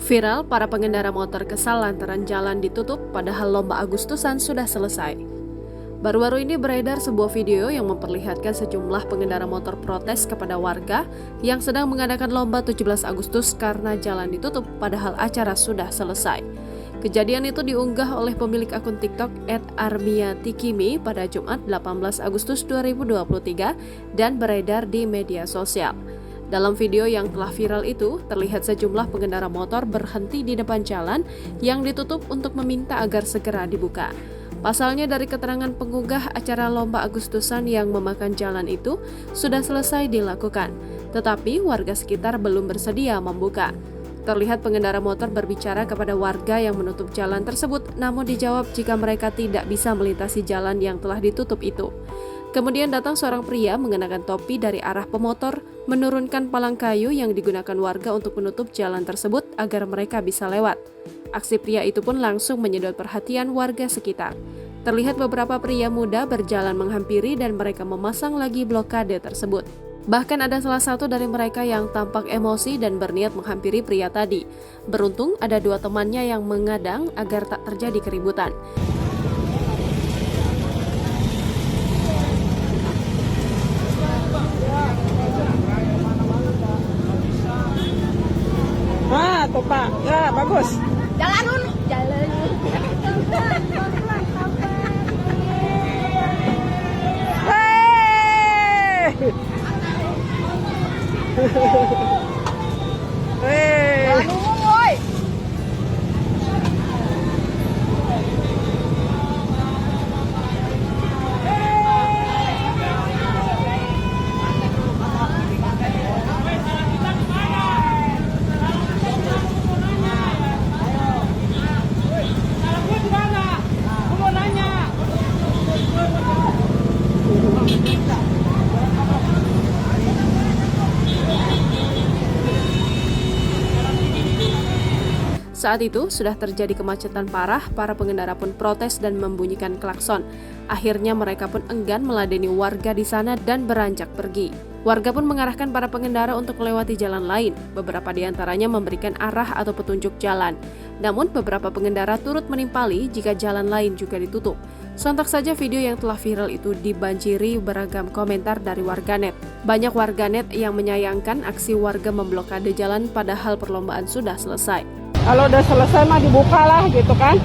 Viral, para pengendara motor kesal lantaran jalan ditutup padahal lomba Agustusan sudah selesai. Baru-baru ini beredar sebuah video yang memperlihatkan sejumlah pengendara motor protes kepada warga yang sedang mengadakan lomba 17 Agustus karena jalan ditutup padahal acara sudah selesai. Kejadian itu diunggah oleh pemilik akun TikTok @armiatikimi pada Jumat 18 Agustus 2023 dan beredar di media sosial. Dalam video yang telah viral itu, terlihat sejumlah pengendara motor berhenti di depan jalan yang ditutup untuk meminta agar segera dibuka. Pasalnya dari keterangan pengunggah acara lomba Agustusan yang memakan jalan itu sudah selesai dilakukan, tetapi warga sekitar belum bersedia membuka. Terlihat pengendara motor berbicara kepada warga yang menutup jalan tersebut, namun dijawab jika mereka tidak bisa melintasi jalan yang telah ditutup itu. Kemudian datang seorang pria mengenakan topi dari arah pemotor, menurunkan palang kayu yang digunakan warga untuk menutup jalan tersebut agar mereka bisa lewat. Aksi pria itu pun langsung menyedot perhatian warga sekitar. Terlihat beberapa pria muda berjalan menghampiri dan mereka memasang lagi blokade tersebut. Bahkan ada salah satu dari mereka yang tampak emosi dan berniat menghampiri pria tadi. Beruntung ada dua temannya yang mengadang agar tak terjadi keributan. Tuh Pak, ya bagus. Jalan dulu. Hei. Jalan dulu, woi. Saat itu sudah terjadi kemacetan parah, para pengendara pun protes dan membunyikan klakson. Akhirnya mereka pun enggan meladeni warga di sana dan beranjak pergi. Warga pun mengarahkan para pengendara untuk melewati jalan lain. Beberapa di antaranya memberikan arah atau petunjuk jalan. Namun beberapa pengendara turut menimpali jika jalan lain juga ditutup. Sontak saja video yang telah viral itu dibanjiri beragam komentar dari warganet. Banyak warganet yang menyayangkan aksi warga memblokade jalan padahal perlombaan sudah selesai. Kalau udah selesai mah dibuka lah gitu kan.